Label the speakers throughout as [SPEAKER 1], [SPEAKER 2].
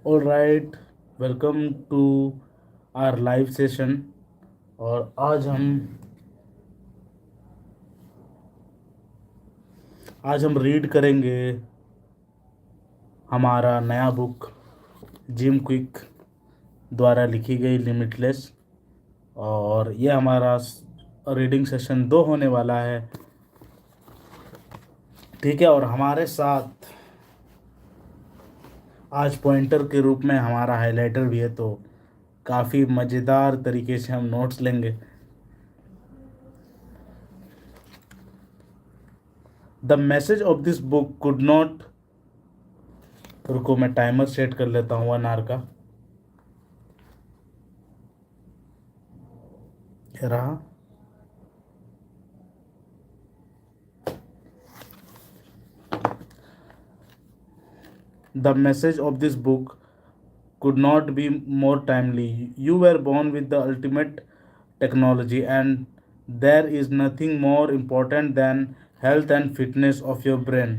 [SPEAKER 1] All right, welcome to our live session. और आज हम रीड करेंगे हमारा नया बुक जिम क्विक द्वारा लिखी गई लिमिटलेस। और ये हमारा रीडिंग सेशन 2 होने वाला है। ठीक है, और हमारे साथ आज पॉइंटर के रूप में हमारा हाइलाइटर भी है, तो काफ़ी मज़ेदार तरीके से हम नोट्स लेंगे। The message of this book could not, रुको मैं टाइमर सेट कर लेता हूँ 1 आवर का। ये रहा। The message of this book could not be more timely. You were born with the ultimate technology, and there is nothing more important than health and fitness of your brain.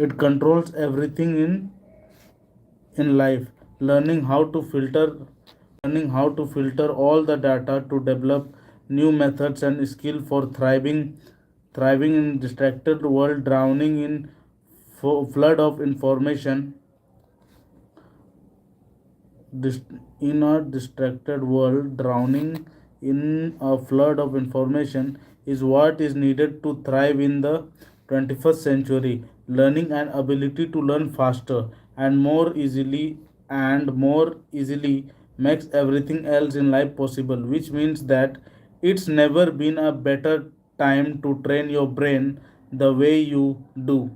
[SPEAKER 1] It controls everything in life. Learning how to filter learning how to filter all the data to develop new methods and skill for thriving in distracted world, drowning in flood of information. Dis- in a distracted world, drowning in a flood of information is what is needed to thrive in the 21st century. Learning and ability to learn faster and more easily makes everything else in life possible, which means that it's never been a better time to train your brain the way you do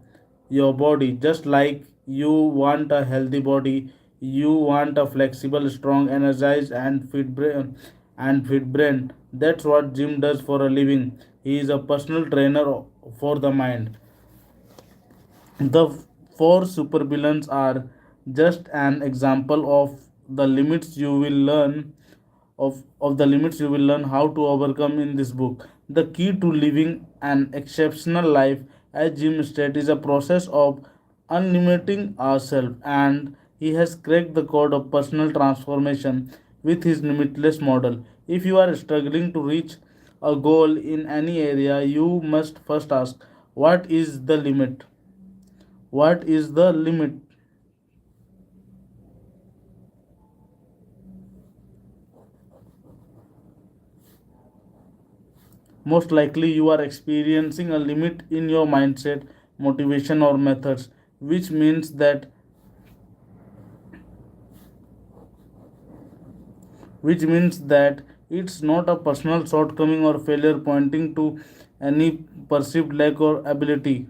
[SPEAKER 1] your body. Just like you want a healthy body, you want a flexible, strong, energized, and fit brain. That's what Jim does for a living. He is a personal trainer for the mind. The four supervillains are just an example the limits you will learn of the limits you will learn how to overcome in this book. The key to living an exceptional life, as Jim stated, is a process of unlimiting ourselves, and he has cracked the code of personal transformation with his limitless model. If you are struggling to reach a goal in any area, you must first ask, what is the limit? What is the limit? Most likely you are experiencing a limit in your mindset, motivation, or methods, which means that it's not a personal shortcoming or failure pointing to any perceived lack or ability.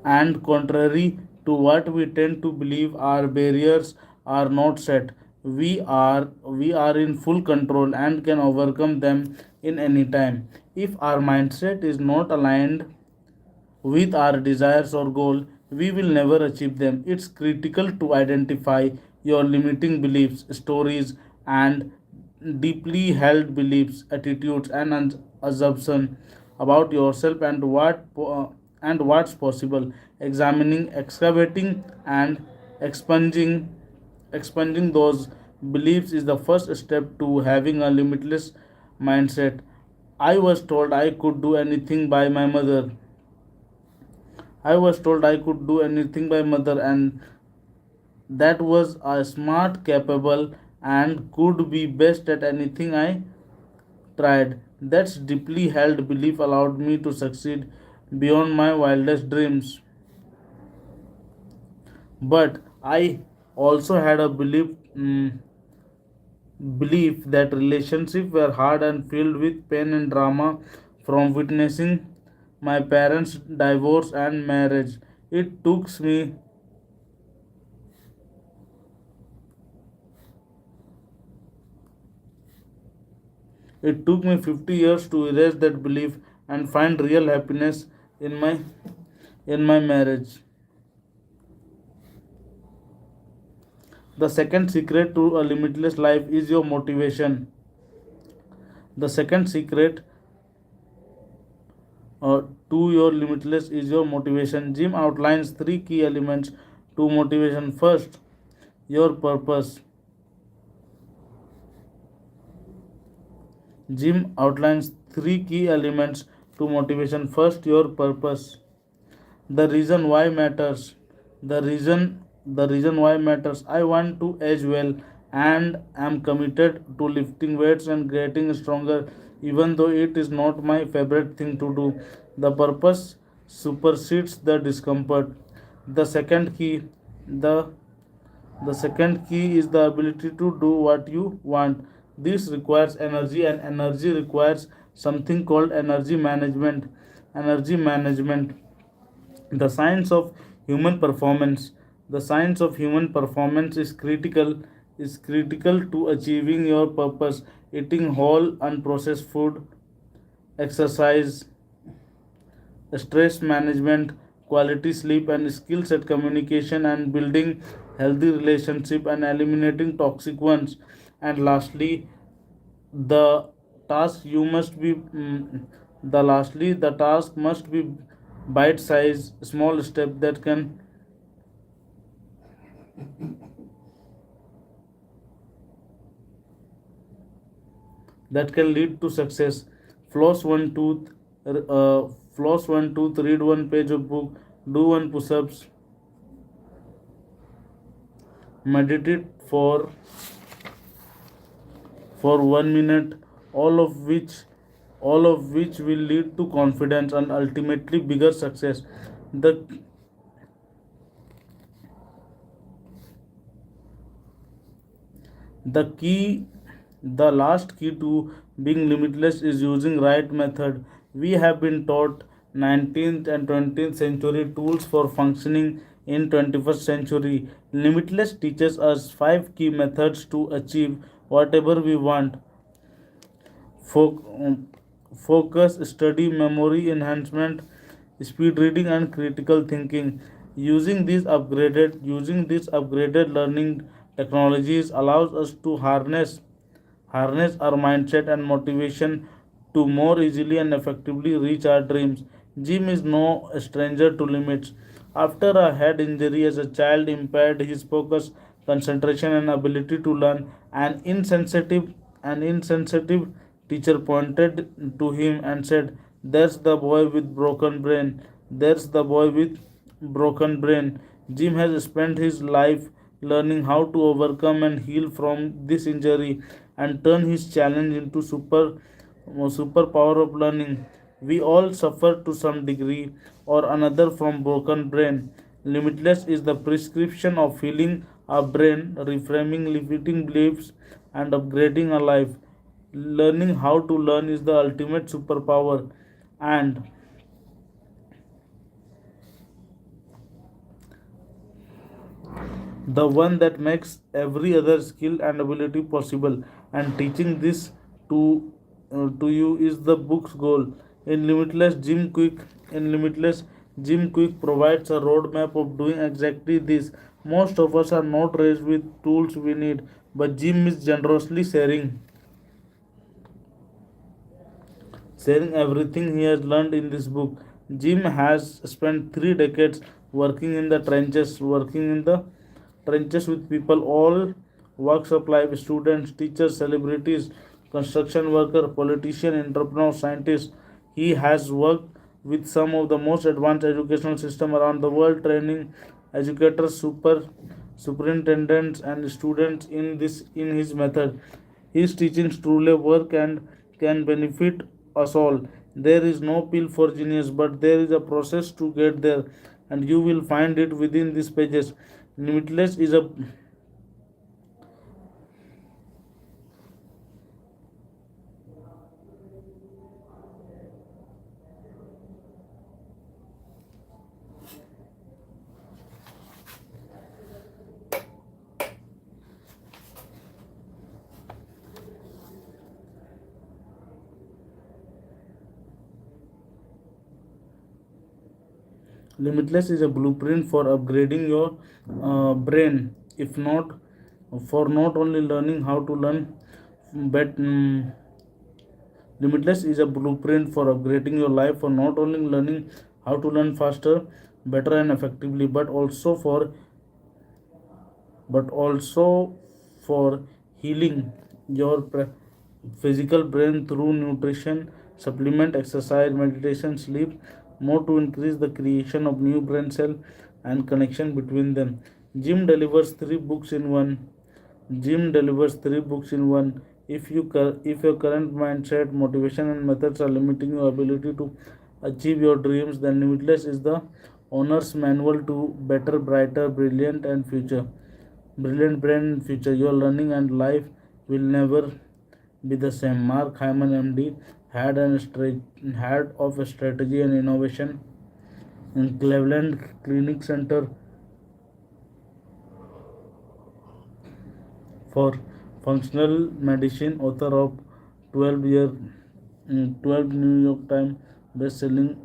[SPEAKER 1] And contrary to what we tend to believe, our barriers are not set. We are in full control and can overcome them in any time. If our mindset is not aligned with our desires or goal, we will never achieve them. It's critical to identify your limiting beliefs, stories, and deeply held beliefs, attitudes, and assumptions about yourself and what's possible. Examining, excavating, and expunging expunging those beliefs is the first step to having a limitless mindset. I was told I could do anything by my mother. I was told I could do anything by mother, and that was a smart, capable, and could be best at anything I tried. That's deeply held belief allowed me to succeed beyond my wildest dreams. But I also had a belief that relationships were hard and filled with pain and drama from witnessing my parents' divorce and marriage. It took me It took me 50 years to erase that belief and find real happiness in my marriage. The second secret to a limitless life is your motivation. The second secret to your limitless is your motivation. Jim outlines three key elements to motivation. First, your purpose. Jim outlines three key elements to motivation. First, your purpose. The reason why matters. The reason why matters. I want to age well and am committed to lifting weights and getting stronger even though it is not my favorite thing to do. The purpose supersedes the discomfort. The second key the the second key is the ability to do what you want. This requires energy, and energy requires something called energy management. Energy management, the science of human performance. The science of human performance is critical to achieving your purpose. Eating whole unprocessed food, exercise, stress management, quality sleep, and skills at communication and building healthy relationship and eliminating toxic ones. And lastly, the task you must be the task must be bite size, small step that can lead to success. Floss one tooth, read one page of book, do one push-ups, meditate for 1 minute, all of which all of which will lead to confidence and ultimately bigger success. The the key the last key to being limitless is using right method. We have been taught 19th and 20th century tools for functioning in 21st century. Limitless teaches us five key methods to achieve whatever we want. Fo- Focus, study, memory enhancement, speed reading, and critical thinking. Using these upgraded learning technologies allows us to harness our mindset and motivation to more easily and effectively reach our dreams. Jim is no stranger to limits. After a head injury as a child impaired his focus, concentration, and ability to learn, an insensitive teacher pointed to him and said, "That's the boy with broken brain. That's the boy with broken brain." Jim has spent his life learning how to overcome and heal from this injury and turn his challenge into superpower of learning. We all suffer to some degree or another from broken brain. Limitless is the prescription of healing our brain, reframing limiting beliefs, and upgrading our life. Learning how to learn is the ultimate superpower, and the one that makes every other skill and ability possible. And teaching this to you is the book's goal. In limitless, Jim Quick provides a roadmap of doing exactly this. Most of us are not raised with tools we need, but Jim is generously sharing everything he has learned in this book. Jim has spent 3 decades working in the trenches with people all walks of life: students, teachers, celebrities, construction worker, politician, entrepreneur, scientist. He has worked with some of the most advanced educational system around the world, training educators, superintendents, and students in his method. His teachings truly work and can benefit us all. There is no pill for genius, but there is a process to get there, and you will find it within these pages. Limitless is a Limitless is a blueprint for upgrading your brain. If not, for not only learning how to learn, but Limitless is a blueprint for upgrading your life, for not only learning how to learn faster, better, and effectively, but also for healing your physical brain through nutrition, supplement, exercise, meditation, sleep, more to increase the creation of new brain cell and connection between them. Jim delivers three books in one. Jim delivers three books in one. If your current mindset, motivation, and methods are limiting your ability to achieve your dreams, then Limitless is the owner's manual to better, brighter, brilliant brain and future. Your learning and life will never be the same. Mark Hyman, MD, head of strategy and innovation in Cleveland Clinic Center for Functional Medicine, author of 12 New York Times best-selling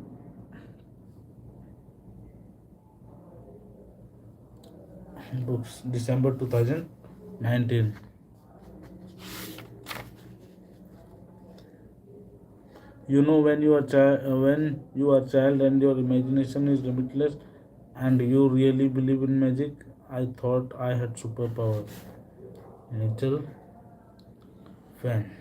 [SPEAKER 1] books, December 2019. You know, when you are child and your imagination is limitless, and you really believe in magic. I thought I had superpower. Little fan.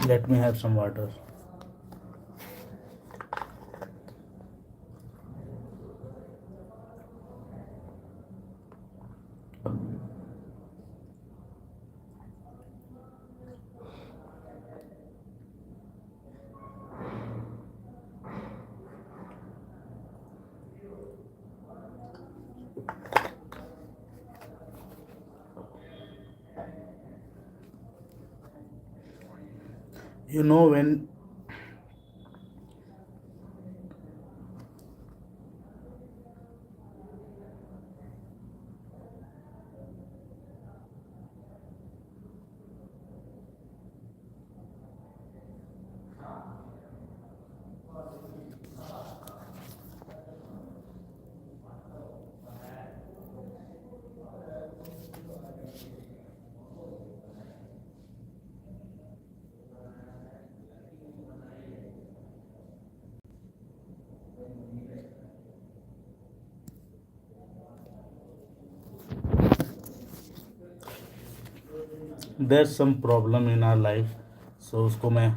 [SPEAKER 1] Let me have some water. You know when there's some problem in our life, so उसको मैं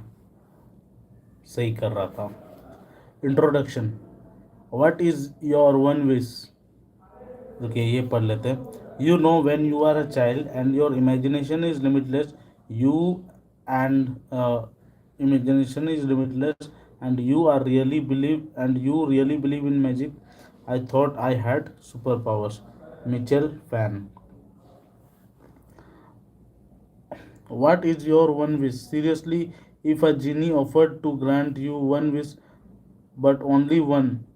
[SPEAKER 1] सही कर रहा था. Introduction. What is your one wish? Okay, ये पढ़ लेते हैं. You know, when you are a child and your imagination is limitless, you imagination is limitless, and you really believe in magic. I thought I had superpowers. Mitchell Fan. What is your one wish? Seriously, if a genie offered to grant you one wish, but only one,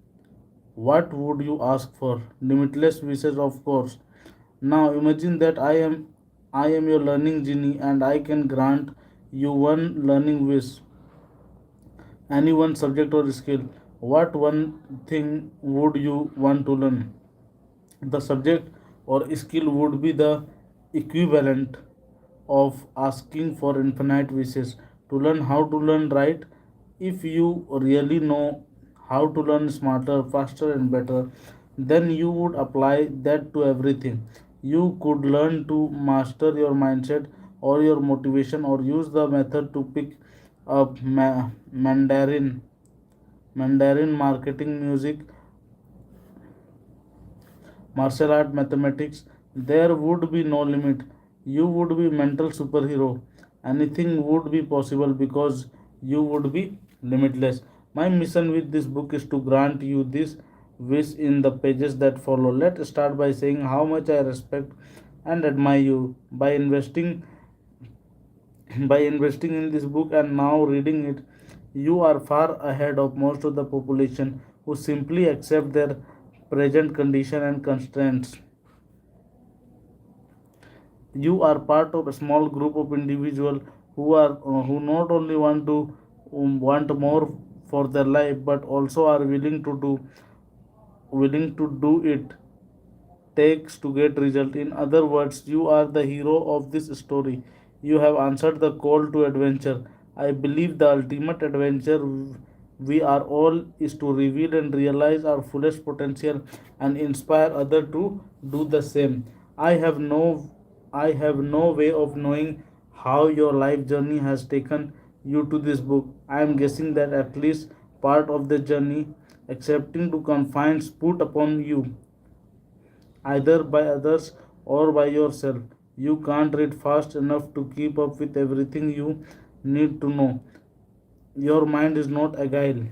[SPEAKER 1] what would you ask for? Limitless wishes, of course. Now imagine that I am your learning genie and I can grant you one learning wish, any one subject or skill. What one thing would you want to learn? The subject or skill would be the equivalent of asking for infinite wishes to learn how to learn right. If you really know how to learn smarter, faster, and better, then you would apply that to everything. You could learn to master your mindset or your motivation, or use the method to pick up Mandarin marketing, music, martial art, mathematics. There would be no limit. You would be mental superhero. Anything would be possible because you would be limitless. My mission with this book is to grant you this wish in the pages that follow. Let's start by saying how much I respect and admire you. By investing in this book and now reading it, you are far ahead of most of the population who simply accept their present condition and constraints. You are part of a small group of individuals who not only want more for their life, but also are willing to do it takes to get result. In other words, you are the hero of this story. You have answered the call to adventure. I believe the ultimate adventure we are all is to reveal and realize our fullest potential and inspire others to do the same. I have no i have no way of knowing how your life journey has taken you to this book. I am guessing that at least part of the journey, accepting to confines put upon you either by others or by yourself. You can't read fast enough to keep up with everything you need to know. Your mind is not agile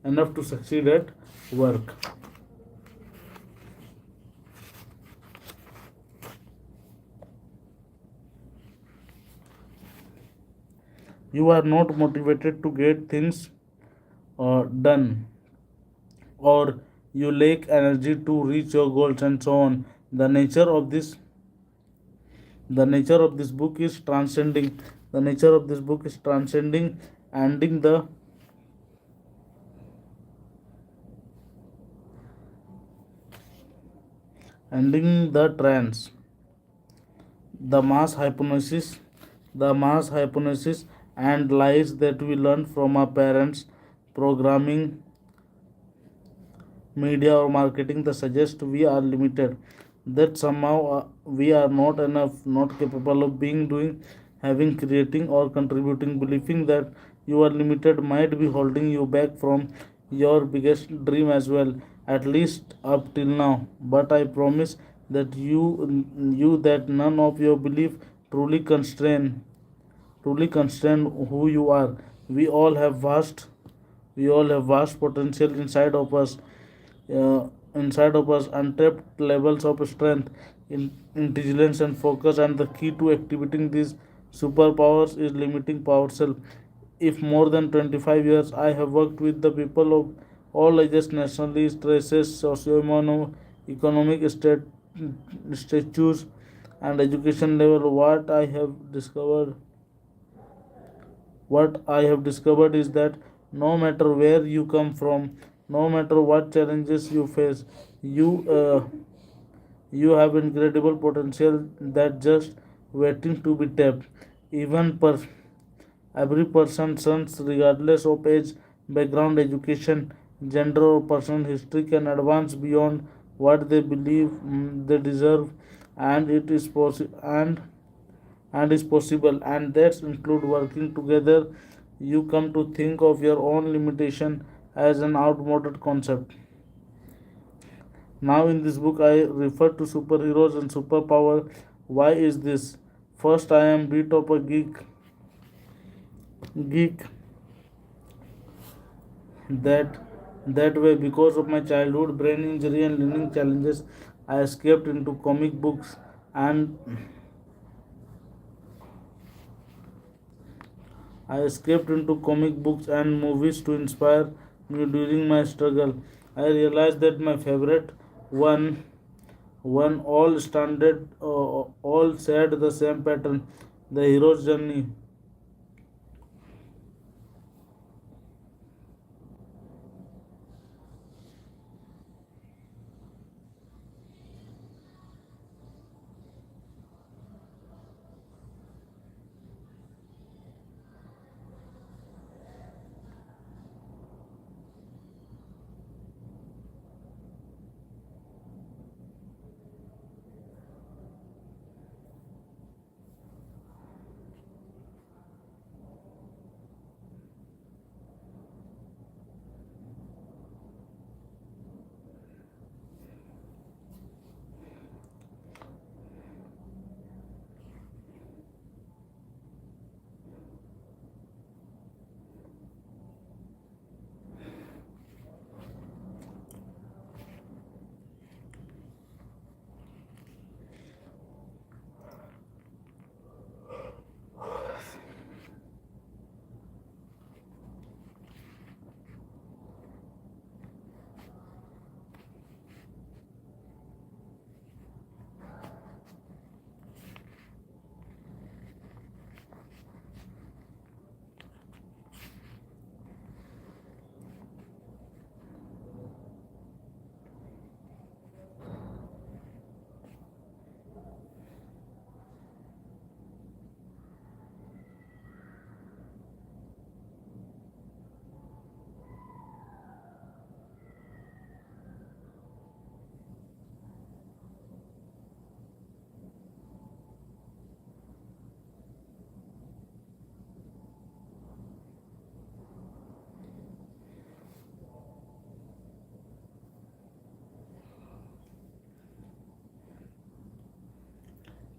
[SPEAKER 1] enough to succeed at work. You are not motivated to get things done, or you lack energy to reach your goals, and so on. The nature of this book is transcending. The nature of this book is transcending, ending the ending the trance. The mass hypothesis and lies that we learn from our parents, programming, media, or marketing that suggest we are limited, that somehow we are not enough, not capable of being, doing, having, creating, or contributing. Believing that you are limited might be holding you back from your biggest dream as well, at least up till now. But I promise that you that none of your belief truly constrain who you are. We all have vast potential inside of us, untapped levels of strength, intelligence, and focus. And the key to activating these superpowers is limiting ourselves. If more than 25 years I have worked with the people of all ages, nationalities, races, socio-economic statues, and education level, what I have discovered is that no matter where you come from, no matter what challenges you face, you you have incredible potential that just waiting to be tapped. Even every person, sons, regardless of age, background, education, gender, or personal history, can advance beyond what they believe they deserve, and it is possible and is possible, and that's include working together. You come to think of your own limitation as an outmoded concept. Now in this book I refer to superheroes and superpower. Why is this? First, I am bit of a geek that way because of my childhood brain injury and learning challenges. I escaped into comic books and I escaped into comic books and movies to inspire me during my struggle. I realized that my favorite one one all said the same pattern. The hero's journey.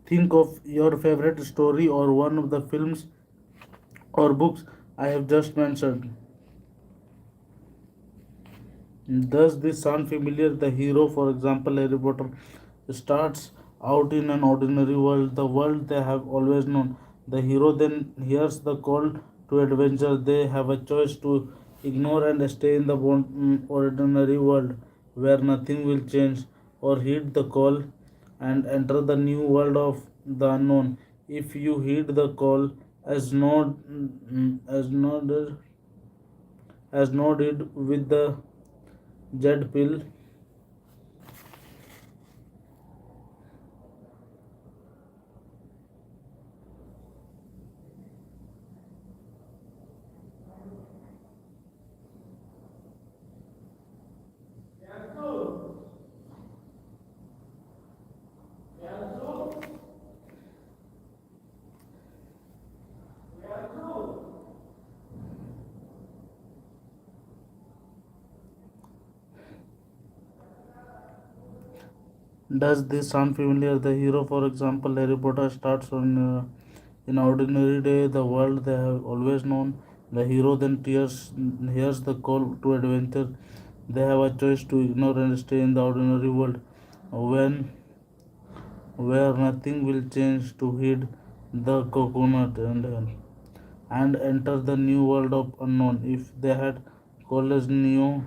[SPEAKER 1] Think of your favorite story or one of the films or books I have just mentioned. Does this sound familiar? The hero, for example, Harry Potter, starts out in an ordinary world, the world they have always known. The hero then hears the call to adventure. They have a choice to ignore and stay in the ordinary world where nothing will change, or heed the call and enter the new world of the unknown. If you heed the call, as noted with the jet pill. Does this sound familiar? The hero, for example, Harry Potter, starts on an ordinary day, the world they have always known. The hero then hears the call to adventure. They have a choice to ignore and stay in the ordinary world, when where nothing will change, to heed the coconut and enter the new world of unknown. If they had college Neo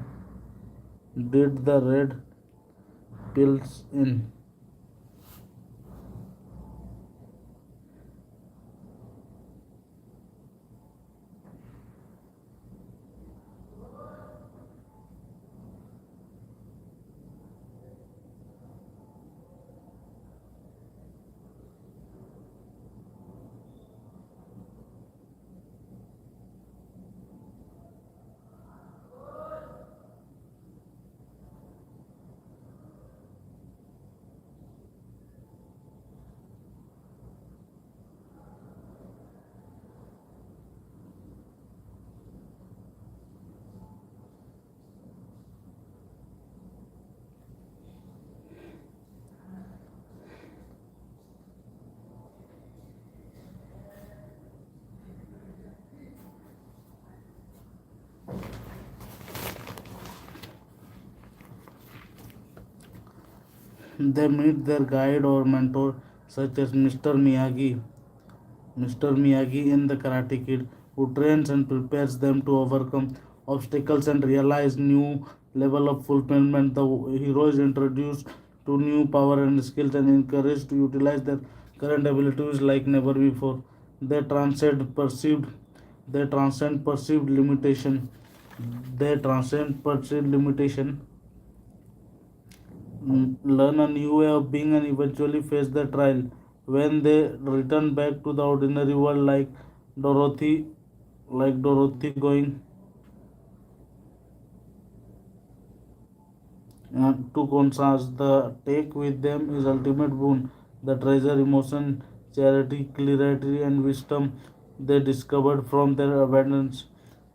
[SPEAKER 1] did the red pills in. They meet their guide or mentor, such as Mr. Miyagi in The Karate Kid, who trains and prepares them to overcome obstacles and realize new level of fulfillment. The hero is introduced to new power and skills and encouraged to utilize their current abilities like never before. They transcend perceived they transcend perceived limitation. They transcend perceived limitation, learn a new way of being, and eventually face the trial. When they return back to the ordinary world, Dorothy, Dorothy going to Kansas, the take with them is ultimate boon. The treasure, emotion, charity, clarity, and wisdom they discovered from their abundance.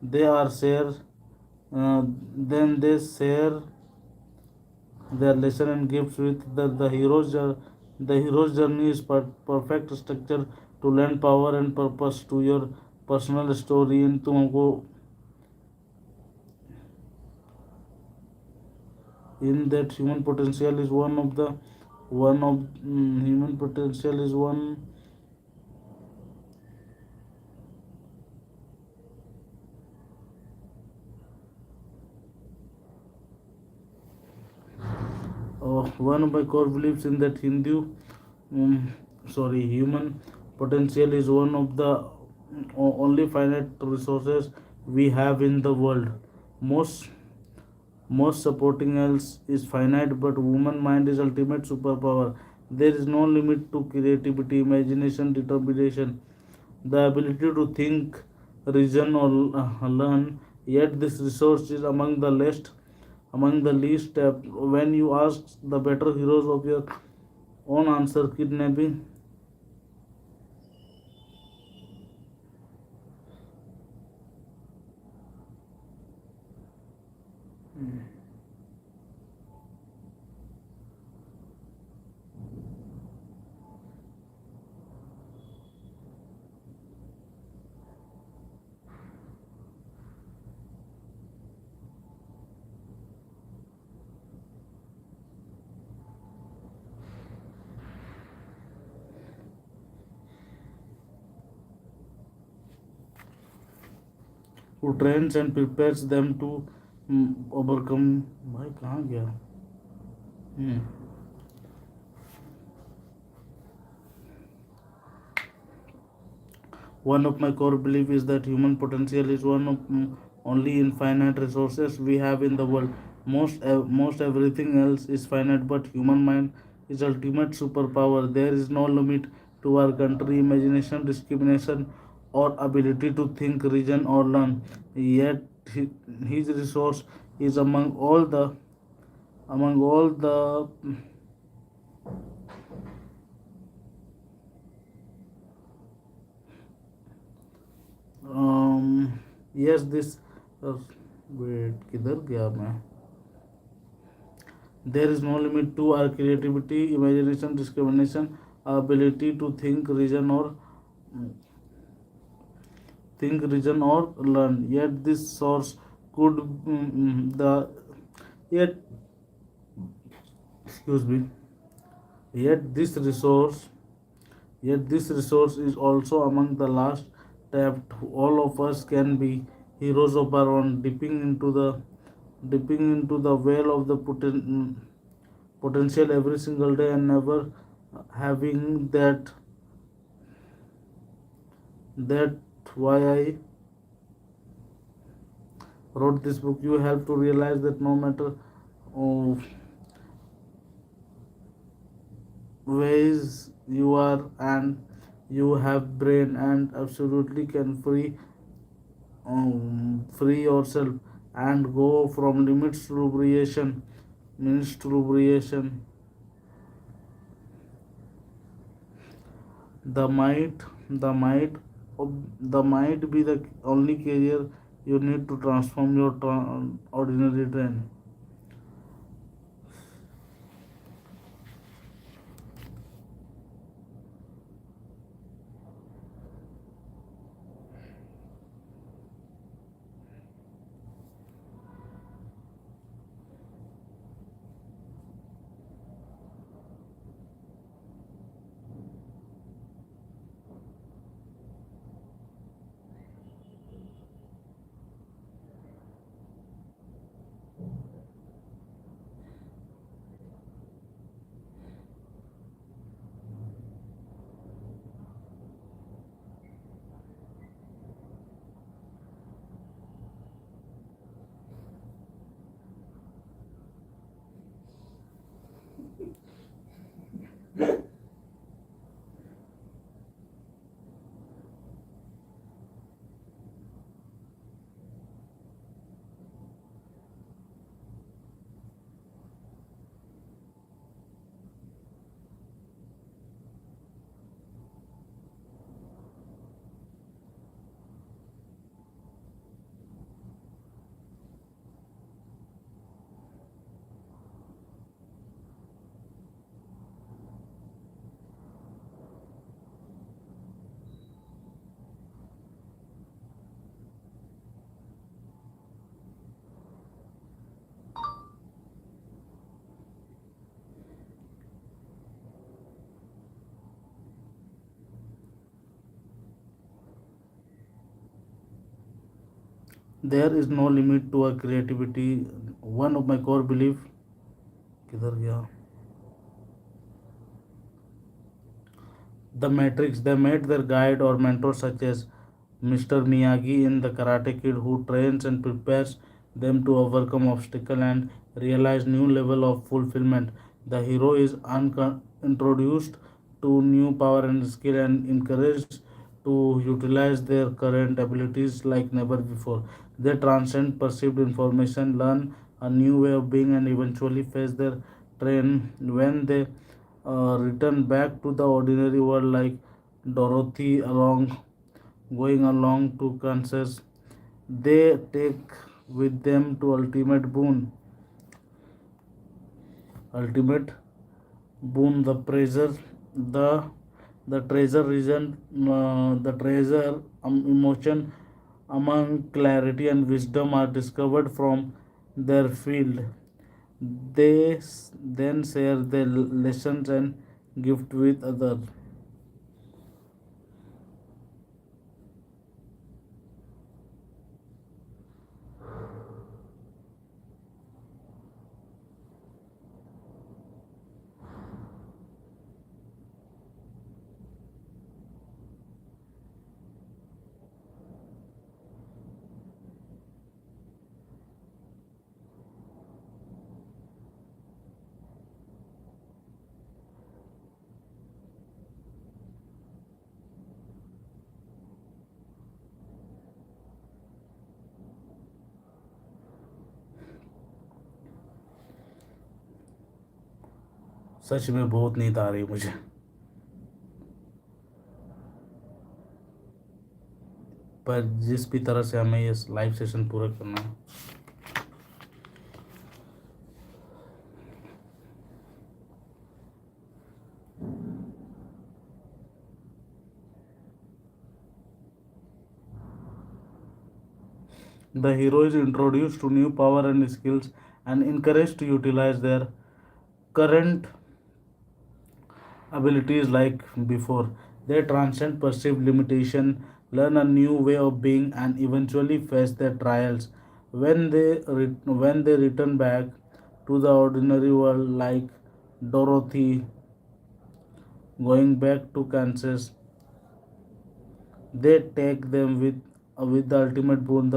[SPEAKER 1] They are share. Then they share their lesson and gifts with the hero's journey is perfect structure to lend power and purpose to your personal story. इन तुमको in that human potential is one of human potential is one of my core beliefs in that um, human potential is one of the only finite resources we have in the world. Most most supporting else is finite, but human mind is ultimate superpower. There is no limit to creativity, imagination, determination, the ability to think, reason, or learn. Yet this resource is among the least when you ask the better heroes of your own answer, kidnapping. who trains and prepares them to overcome. भाई कहाँ गया? Hmm. One of my core beliefs is that human potential is one of only infinite resources we have in the world. Most everything else is finite, but human mind is ultimate superpower. There is no limit to our country, imagination, discrimination, or ability to think, reason, or learn. Yet his resource is among all the yes this wait किधर गया मैं. There is no limit to our creativity, imagination, discrimination, our ability to think, reason, or learn. Yet this source could the yet excuse me. Yet this resource Yet this resource is also among the last tapped. All of us can be heroes of our own, dipping into the well of the potential every single day, and never having that why I wrote this book. You have to realize that no matter oh, ways you are, and you have brain and absolutely can free yourself and go from limits to liberation, minutes to liberation. The might the might the might be the only career you need to transform your ordinary train. There is no limit to our creativity. One of my core belief किधर गया. The Matrix, they met their guide or mentor such as Mr. Miyagi in The Karate Kid, who trains and prepares them to overcome obstacles and realize new level of fulfillment. The hero is introduced to new power and skill and encouraged to utilize their current abilities like never before. They transcend perceived information, learn a new way of being, and eventually face their train when they return back to the ordinary world like Dorothy along going along to Kansas. They take with them to ultimate boon, the the treasure region, the treasure emotion among clarity and wisdom are discovered from their field. They then share their lessons and gift with others. सच में बहुत नींद आ रही है मुझे। पर जिस भी तरह से हमें ये लाइव सेशन पूरा करना है। The hero is introduced to new power and skills and encouraged to utilize their current abilities like before. They transcend perceived limitation, learn a new way of being, and eventually face their trials. When they return back to the ordinary world, like Dorothy going back to Kansas, they take them with the ultimate boon,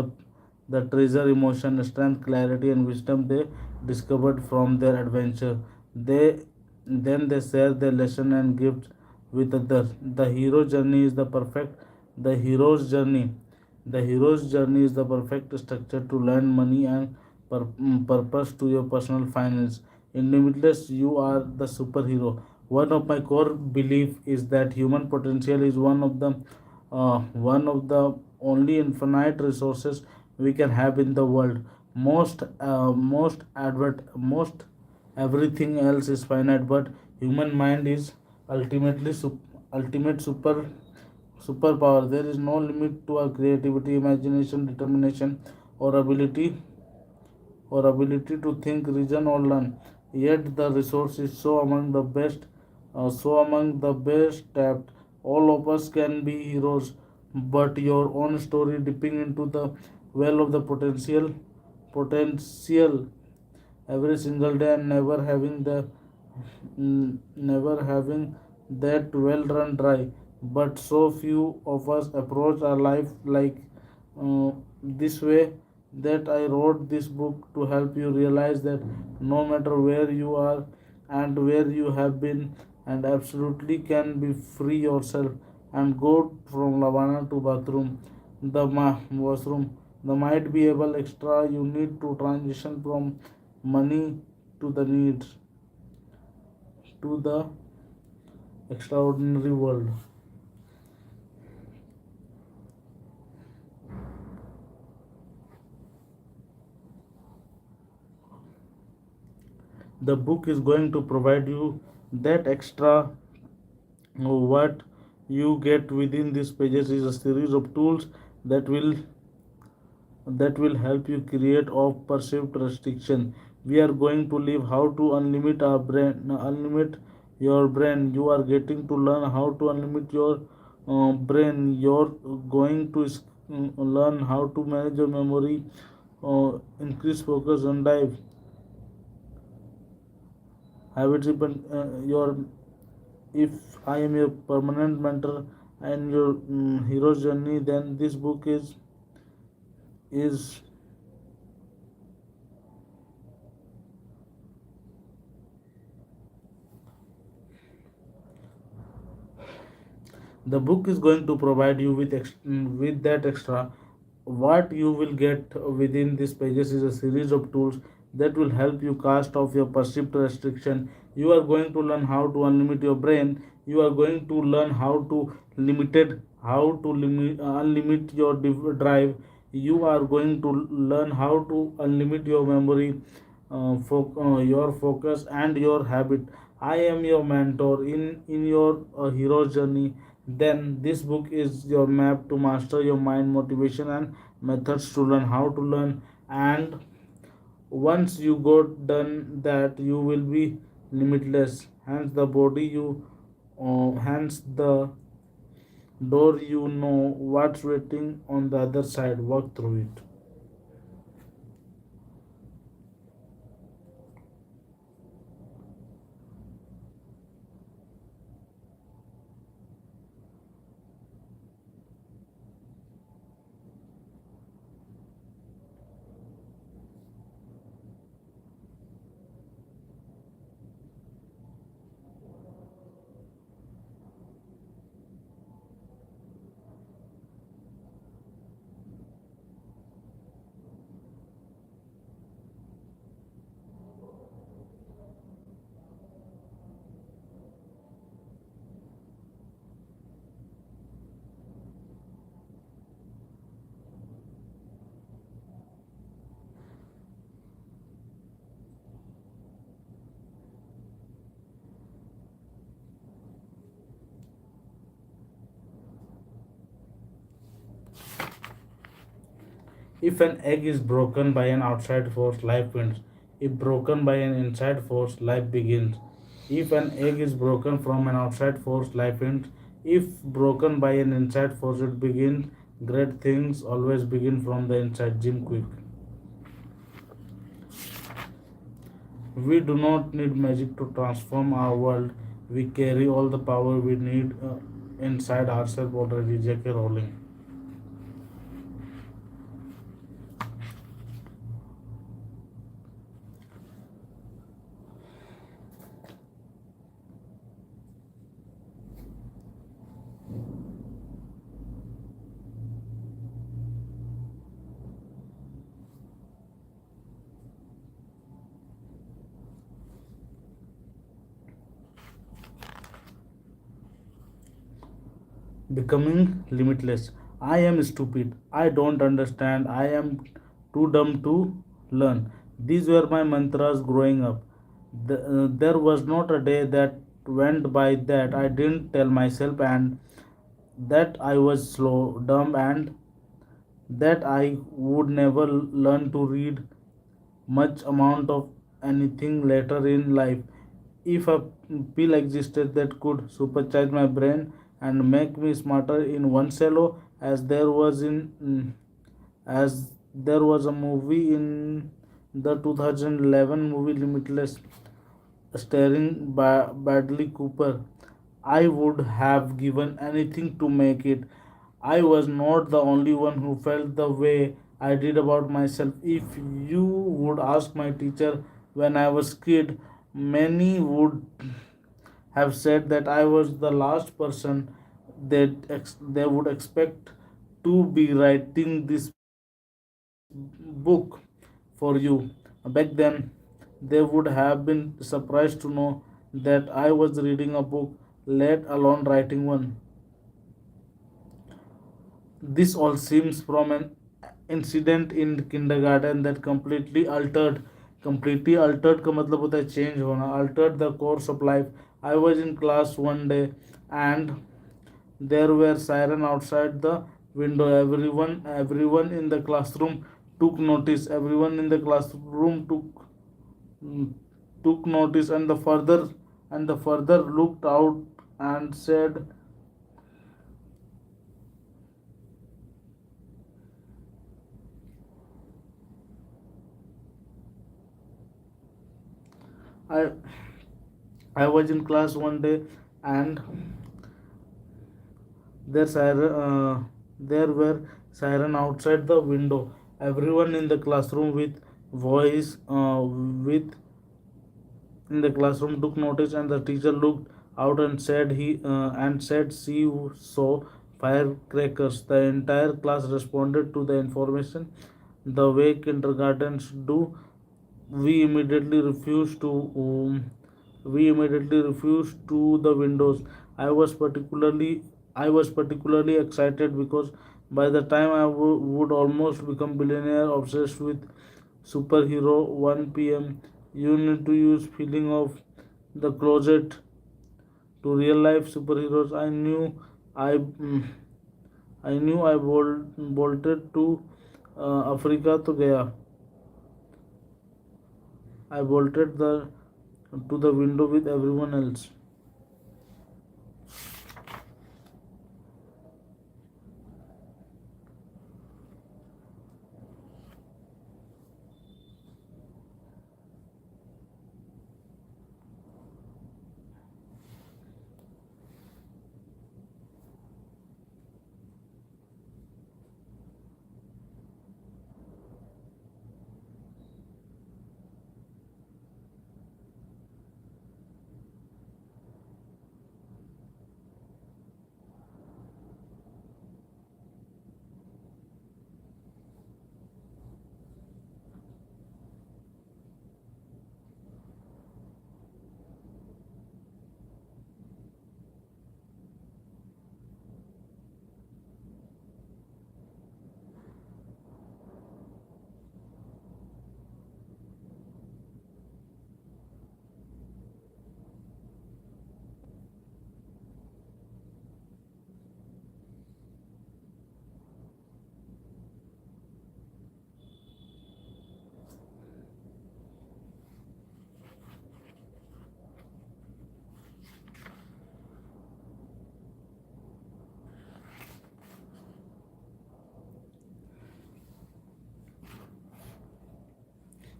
[SPEAKER 1] the treasure, emotion, strength, clarity, and wisdom they discovered from their adventure. They they share their lesson and gifts with others. The hero's journey. The hero's journey is the perfect structure to learn money and purpose to your personal finance. In Limitless, you are the superhero. One of my core belief is that human potential is one of the only infinite resources we can have in the world. Most everything else is finite, but human mind is ultimately ultimate superpower. There is no limit to our creativity, imagination, determination, or ability to think, reason, or learn. Yet the resource is so among the best tapped. All of us can be heroes, but your own story dipping into the well of the potential every single day and never having that well run dry. But so few of us approach our life like this way, that I wrote this book to help you realize that no matter where you are and where you have been, and absolutely can be free yourself and go from lavana to bathroom, washroom. The might be able extra you need to transition from money to the needs to the extraordinary world. The book is going to provide you that extra. What you get within these pages is a series of tools that will help you create of perceived restriction. We are going to live how to unlimit your brain. You are getting to learn how to unlimit your brain. You're going to learn how to manage your memory, increase focus, and dive habits. Your If I am your permanent mentor and your hero's journey, then this book is the book is going to provide you with that extra. What you will get within these pages is a series of tools that will help you cast off your perceived restriction. You are going to learn how to unlimit your brain. You are going to learn how to unlimit your drive. You are going to learn how to unlimit your memory, your focus, and your habit. I am your mentor in your hero's journey. Then this book is your map to master your mind, motivation, and methods to learn how to learn. And once you got done that, you will be limitless. Hence the door. You know what's waiting on the other side. Walk through it. If an egg is broken by an outside force, life ends. If broken by an inside force, life begins. If an egg is broken from an outside force, life ends. If broken by an inside force, it begins. Great things always begin from the inside. Jim Quick. We do not need magic to transform our world. We carry all the power we need inside ourselves already. J.K. Rowling. Becoming limitless. I am stupid. I don't understand. I am too dumb to learn. These were my mantras growing up. There was not a day that went by that I didn't tell myself and that I was slow, dumb, and that I would never learn to read much amount of anything later in life. If a pill existed that could supercharge my brain and make me smarter in one cello, as there was a movie in the 2011 movie Limitless starring Bradley Cooper. I would have given anything to make it. I was not the only one who felt the way I did about myself. If you would ask my teacher when I was kid, many would have said that I was the last person that they would expect to be writing this book for you. Back then, they would have been surprised to know that I was reading a book, let alone writing one. This all seems from an incident in kindergarten that completely altered का मतलब होता है change होना, altered the course of life. I was in class one day and there were siren outside the window. Everyone in the classroom took notice. Everyone in the classroom took notice, and the further looked out and said, I I was in class one day and there were siren outside the window. Everyone in the classroom voice with in the classroom took notice, and the teacher looked out and said she saw firecrackers. The entire class responded to the information the way kindergartens do. we immediately refused to um, we immediately refused to the windows. I was particularly excited because by the time would almost become billionaire obsessed with superhero. 1 p.m. You need to use feeling of the closet to real life superheroes. I bolted to Africa to गया. I bolted the to the window with everyone else.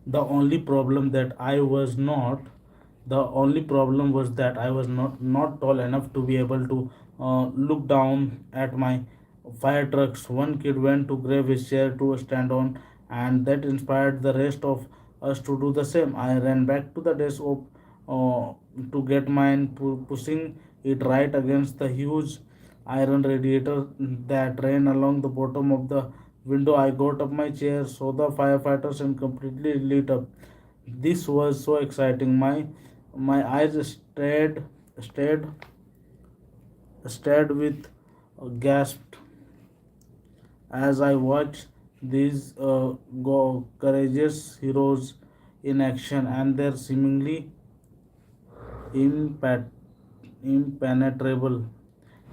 [SPEAKER 1] The only problem was that I was not tall enough to be able to look down at my fire trucks. One kid went to grab his chair to stand on, and that inspired the rest of us to do the same. I ran back to the desk to get mine, pushing it right against the huge iron radiator that ran along the bottom of the window. I got up my chair, saw the firefighters, and completely lit up. This was so exciting. My eyes stared stared with gasped as I watched these courageous heroes in action, and their seemingly impat- impenetrable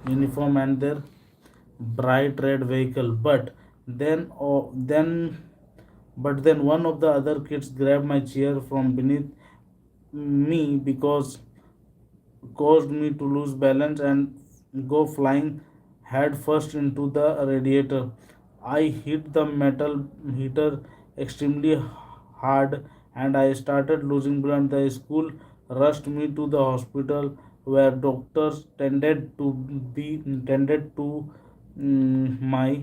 [SPEAKER 1] uniform and their bright red vehicle. Then, oh, then one of the other kids grabbed my chair from beneath me because caused me to lose balance and go flying head first into the radiator. I hit the metal heater extremely hard and I started losing blood. The school rushed me to the hospital where doctors tended to my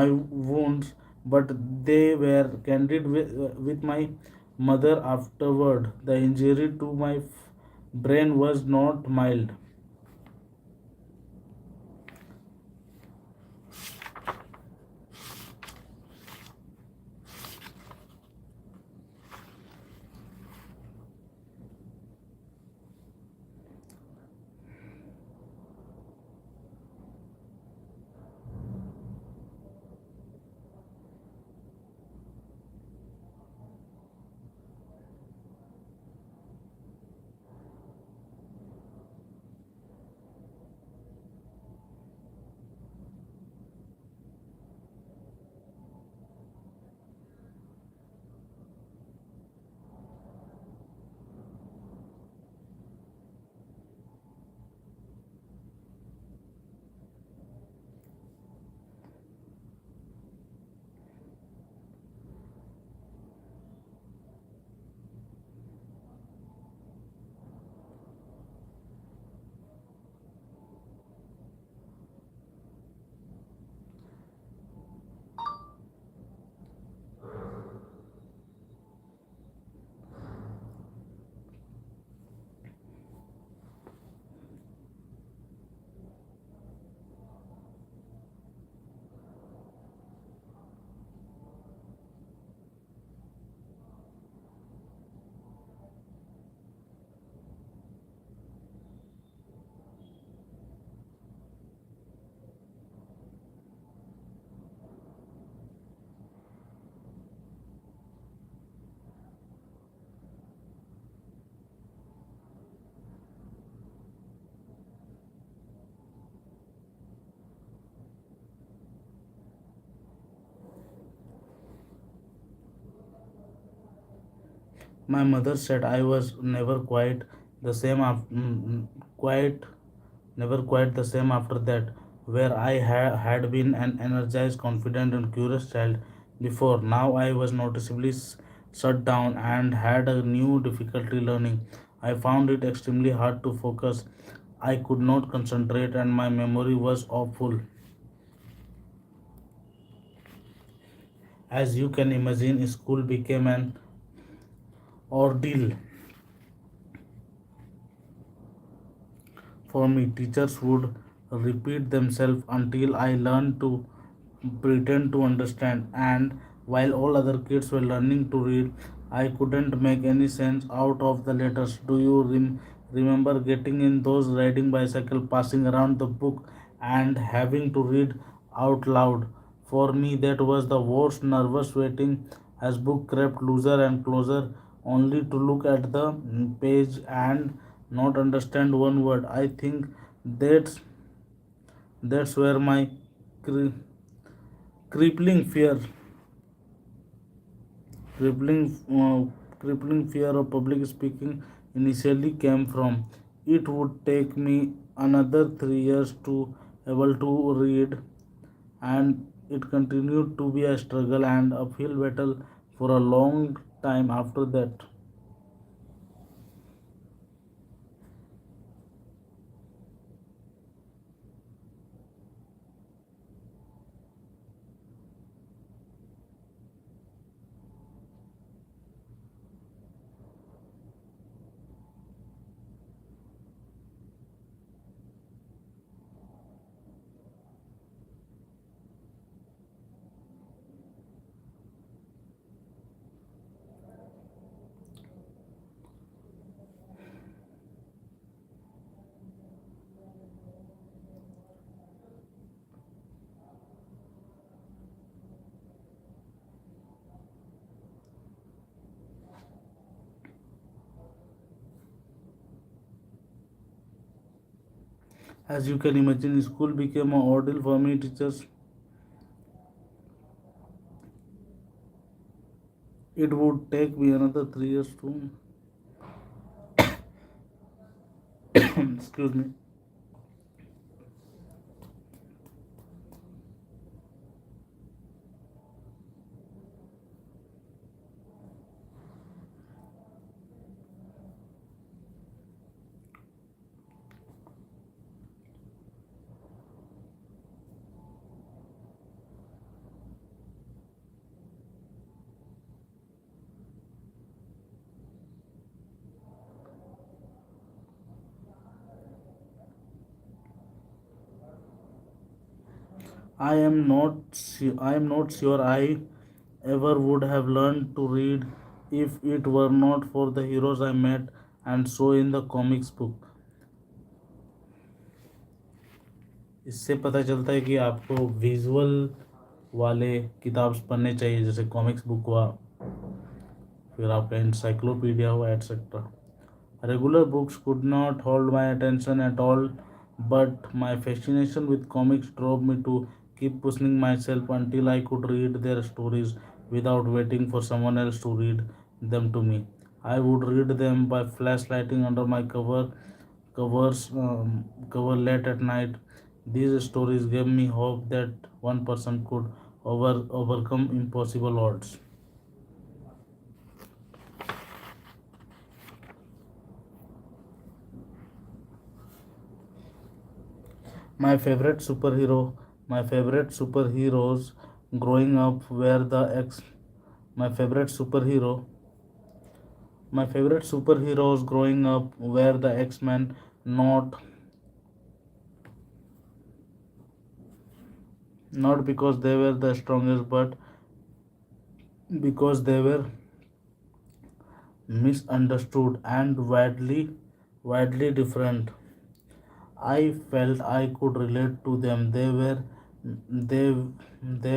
[SPEAKER 1] wounds, but they were candid with my mother afterward. The injury to my brain was not mild. My mother said I was never quite the same quite never quite the same after that, where I had been an energized, confident, and curious child before. Now I was noticeably shut down and had a new difficulty learning. I found it extremely hard to focus. I could not concentrate, and my memory was awful. As you can imagine, school became an ordeal for me. Teachers would repeat themselves until I learned to pretend to understand, and while all other kids were learning to read, I couldn't make any sense out of the letters. Do you remember getting in those riding bicycle, passing around the book, and having to read out loud? For me, that was the worst. Nervous waiting as book crept closer and closer, only to look at the page and not understand one word. I think that's that's where my cre- crippling fear, crippling, crippling fear of public speaking initially came from. It would take me another 3 years to able to read and it continued to be a struggle and uphill battle for a long time after that. As you can imagine, school became a ordeal for me. Teachers, it would take me another 3 years to excuse me. I am not sure I ever would have learned to read if it were not for the heroes I met and saw in the comics book. इससे पता चलता है कि आपको visual वाले किताब पढ़ने चाहिए, जैसे कॉमिक्स बुक हुआ, फिर आपका encyclopedia हुआ, etcetera. Regular books could not hold my attention at all, but my fascination with comics drove me to keep pushing myself until I could read their stories without waiting for someone else to read them to me. I would read them by flashlighting under my cover late at night. These stories gave me hope that one person could overcome impossible odds. My favorite superhero, my favorite superheroes growing up were the X. My favorite superhero, my favorite superheroes growing up were the X-Men, not because they were the strongest, but because they were misunderstood and widely different. I felt I could relate to them. They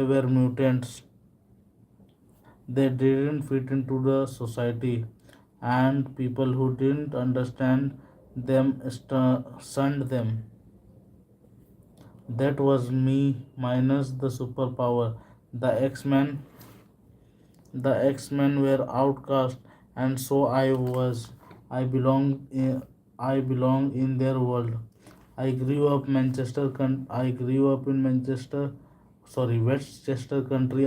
[SPEAKER 1] were mutants. They didn't fit into the society, and people who didn't understand them shunned them. That was me minus the superpower. The X-Men the X-Men were outcast, and so I was. I belong in their world. I grew up in Manchester, sorry, Westchester Country,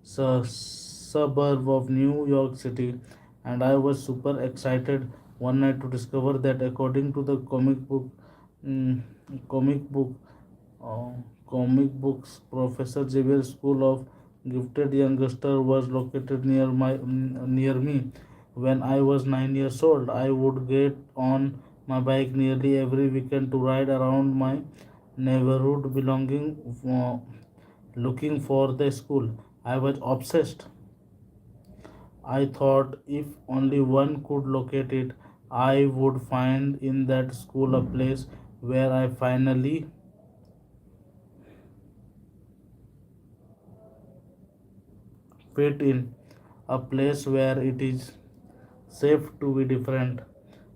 [SPEAKER 1] suburb of New York City, and I was super excited one night to discover that according to the mm, comic book uh, comic books Professor Xavier School of Gifted Youngster was located near me. When I was 9 years old, I would get on my bike nearly every weekend to ride around my neighborhood looking for the school. I was obsessed. I thought if only one could locate it, I would find in that school a place where I finally fit in, a place where it is safe to be different,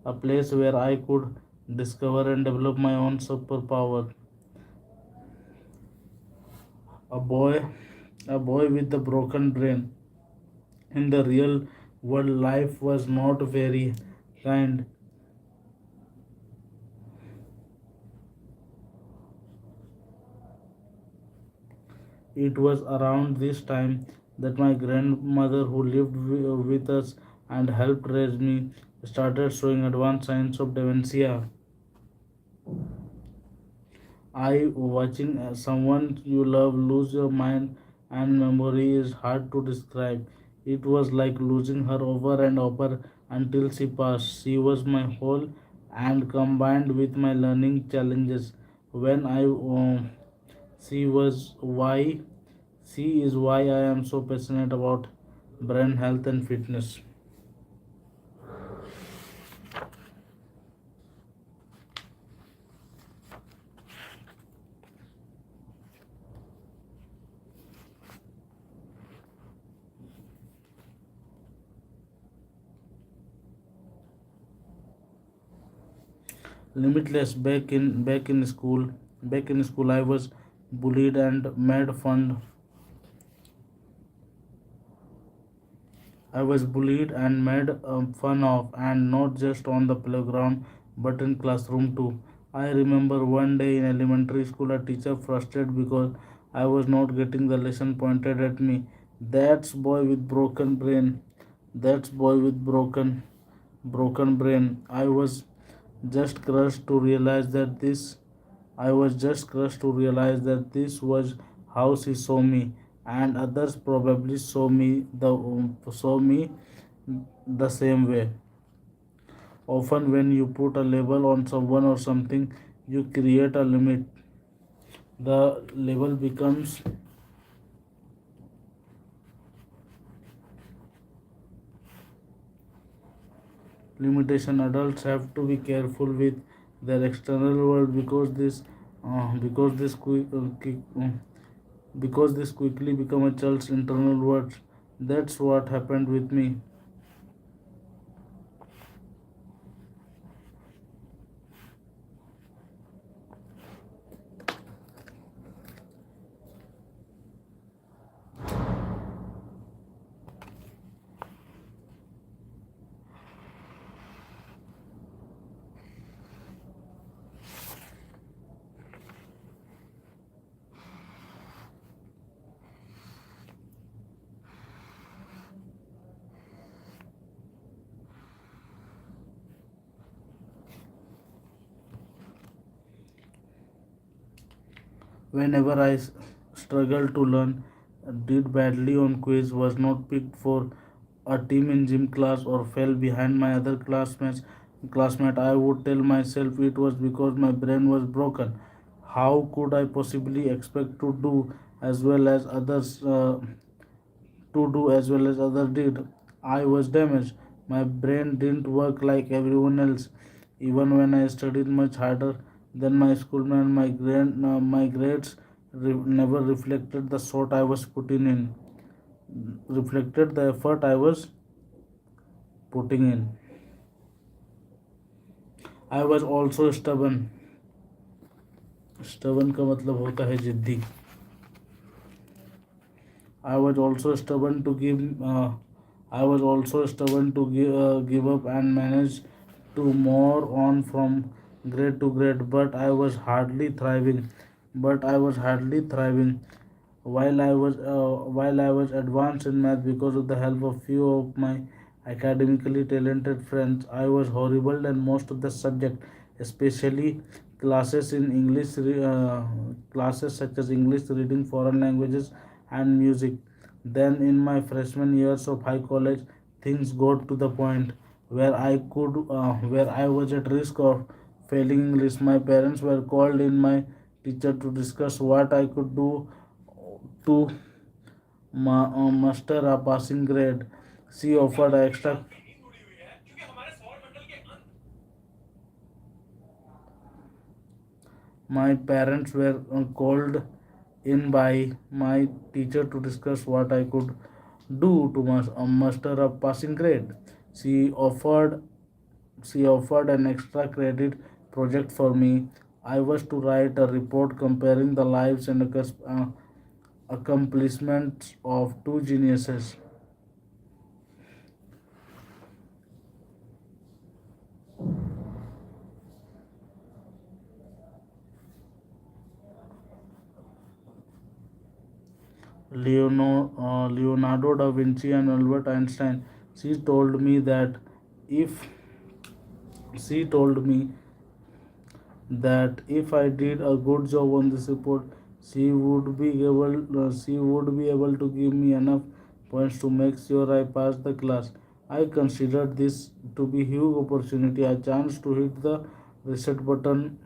[SPEAKER 1] a place where I could discover and develop my own superpower. A boy, a boy with a broken brain. In the real world, life was not very kind. It was around this time that my grandmother, who lived with us and helped raise me, started showing advanced signs of dementia. I watching someone you love lose your mind and memory is hard to describe. It was like losing her over and over until she passed. She was my whole, and combined with my learning challenges when I she was why she is why I am so passionate about brain health and fitness. Limitless. Back in school I was bullied and made fun I was bullied and made fun of, and not just on the playground but in classroom too. I remember one day in elementary school, a teacher frustrated because I was not getting the lesson pointed at me. That's boy with broken brain. That's boy with broken brain. Just crushed to realize that this I was just crushed to realize that this was how she saw me, and others probably saw me the same way. Often, when you put a label on someone or something, you create a limit. The label becomes limitation. Adults have to be careful with their external world because this because this quickly become a child's internal words. That's what happened with me. Whenever struggled to learn, did badly on quiz, was not picked for a team in gym class, or fell behind my other classmate, I would tell myself it was because my brain was broken. How could I possibly expect as well as others to do as well as others did? I was damaged. My brain didn't work like everyone else. Even when I studied much harder than my schoolmen, my grades never reflected the sort I was putting in, reflected the effort I was putting in. I was also stubborn. Stubborn का मतलब होता है जिद्दी. I was also stubborn to give. I was also stubborn to give up and manage to more on from grade to grade. But I was hardly thriving. While I was advanced in math because of the help of few of my academically talented friends, I was horrible in most of the subject, especially classes such as English, reading, foreign languages, and music. Then, in my freshman years of high college, things got to the point where I was at risk of failing English. My parents were called in my teacher to discuss what I could do to muster a passing grade. She offered extra. My parents were called in by my teacher to discuss what I could do to muster a passing grade. She offered she offered an extra credit project for me. I was to write a report comparing the lives and accomplishments of two geniuses. Leonardo da Vinci and Albert Einstein. She told me that if she told me that if I did a good job on this report, she would be able to give me enough points to make sure I passed the class. I considered this to be huge opportunity, a chance to hit the reset button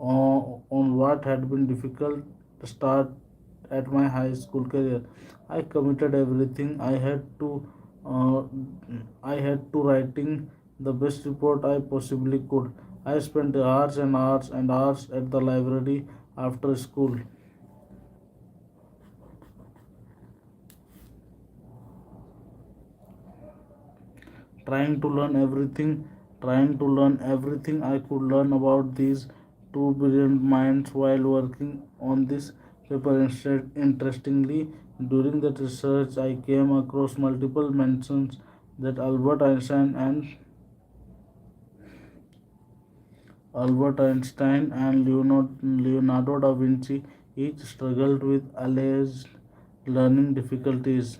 [SPEAKER 1] on what had been difficult start at my high school career. I committed everything uh, I had to writing the best report I possibly could. I spent hours and hours and hours at the library after school, trying to learn everything trying to learn everything I could learn about these two brilliant minds while working on this paper. Instead, interestingly, during that research I came across multiple mentions that Albert Einstein and Leonardo da Vinci each struggled with alleged learning difficulties.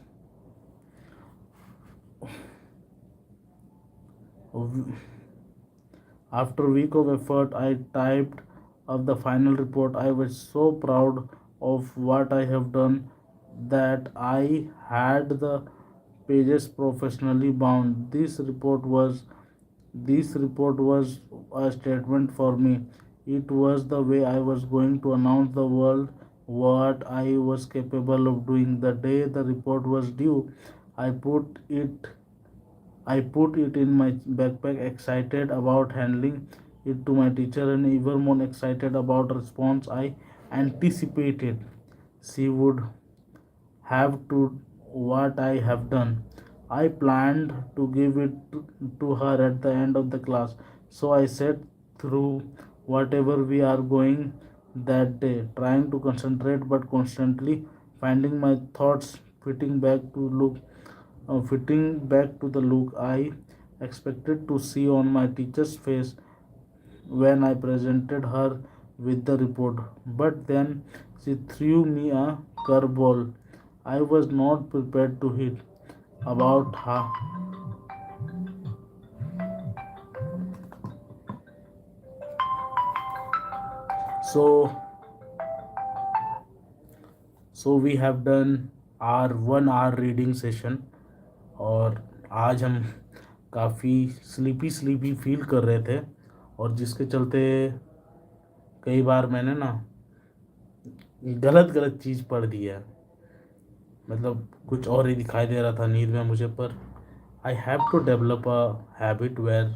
[SPEAKER 1] After a week of effort, I typed up the final report. I was so proud of what I have done that I had the pages professionally bound. This report was a statement for me. It was the way I was going to announce the world what I was capable of doing. The day the report was due, I put it I put it in my backpack, excited about handling it to my teacher and even more excited about the response I anticipated she would have to what I have done. I planned to give it to her at the end of the class, so I sat through whatever we are going that day, trying to concentrate but constantly finding my thoughts fitting back to the look I expected to see on my teacher's face when I presented her with the report. But then she threw me a curveball I was not prepared to hit. About her. So, so we have done our 1 hour reading session और आज हम काफ़ी sleepy sleepy feel कर रहे थे और जिसके चलते कई बार मैंने ना गलत गलत चीज़ पढ़ दी है, मतलब कुछ और ही दिखाई दे रहा था नींद में मुझे। पर I have to develop a habit where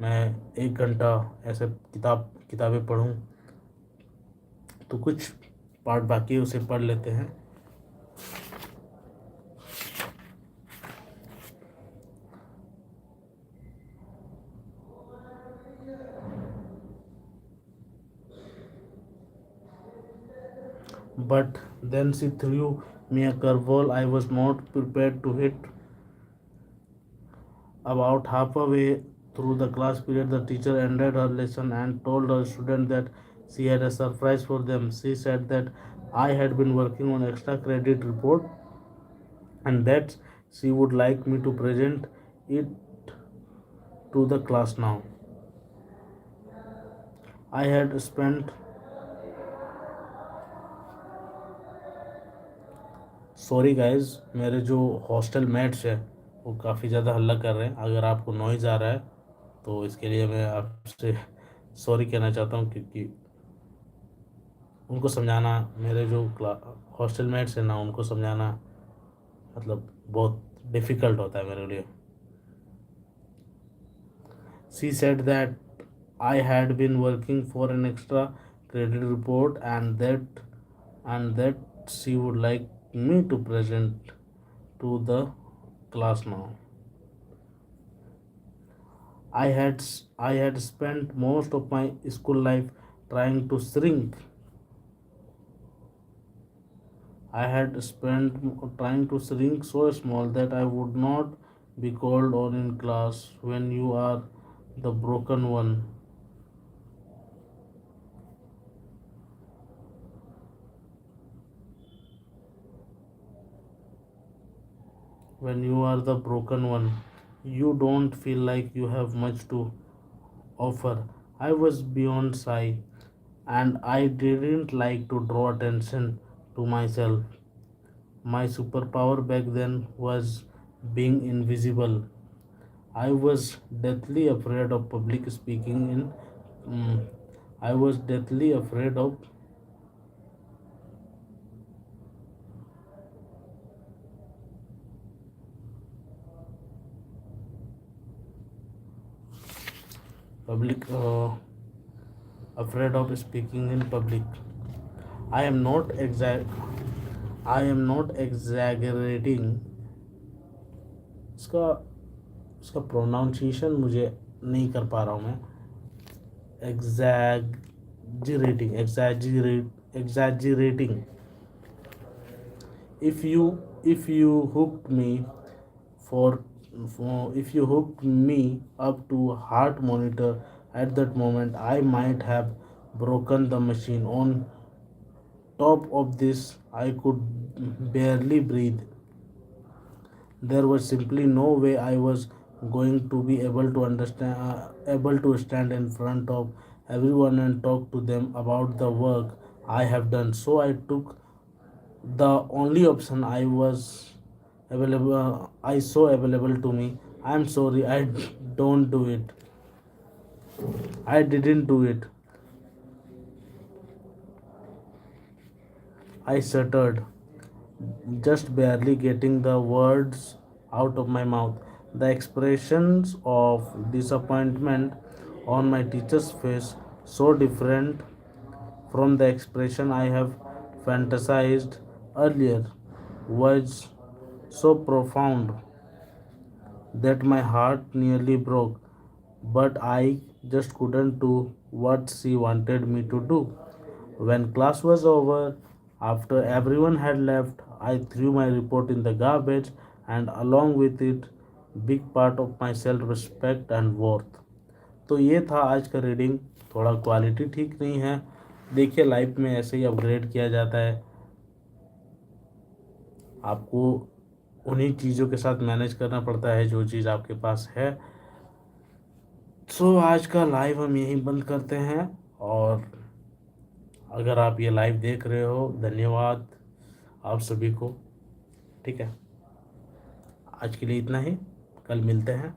[SPEAKER 1] मैं 1 घंटा ऐसे किताबें पढूं। तो कुछ पार्ट बाकी है, उसे पढ़ लेते हैं। But then she threw me a curveball I was not prepared to hit. About halfway through the class period, the teacher ended her lesson and told her students that she had a surprise for them. She said that I had been working on extra credit report and that she would like me to present it to the class now. I had spent sorry guys, मेरे जो hostel mats है वो काफ़ी ज़्यादा हल्ला कर रहे हैं। अगर आपको नॉइज़ आ रहा है तो इसके लिए मैं आपसे सॉरी कहना चाहता हूँ, क्योंकि उनको समझाना, मेरे जो हॉस्टल मेट्स हैं ना, उनको समझाना मतलब बहुत डिफ़िकल्ट होता है मेरे लिए। She said that I had been working for an extra credit report and that she would like me to present to the class now. I had spent most of my school life trying to shrink. I had spent trying to shrink so small that I would not be called on in class when you are the broken one. when you are the broken one. You don't feel like you have much to offer. I was beyond shy, and I didn't like to draw attention to myself. My superpower back then was being invisible. I was deathly afraid of public speaking in mm, I was deathly afraid of public afraid of speaking in public. I am not I am not exaggerating. इसका इसका pronunciation मुझे नहीं कर पा रहा हूँ मैं. Exaggerating. If you hooked me for, if you hooked me up to heart monitor at that moment, I might have broken the machine. On top of this, I could barely breathe. There was simply no way I was going to be able to stand in front of everyone and talk to them about the work I have done. So I took the only option I saw available to me. I'm sorry, don't do it. I didn't do it. I stuttered, just barely getting the words out of my mouth. The expressions of disappointment on my teacher's face, so different from the expression I have fantasized earlier, was so profound that my heart nearly broke. But I just couldn't do what she wanted me to do. When class was over, after everyone had left, I threw my report in the garbage, and along with it, big part of my self respect and worth. तो ये था आज का reading. थोड़ा quality ठीक नहीं है. देखिए, लाइफ में ऐसे ही अपग्रेड किया जाता है. आपको उन्हीं चीज़ों के साथ मैनेज करना पड़ता है जो चीज़ आपके पास है. सो आज का लाइव हम यहीं बंद करते हैं. और अगर आप ये लाइव देख रहे हो, धन्यवाद आप सभी को. ठीक है, आज के लिए इतना ही. कल मिलते हैं.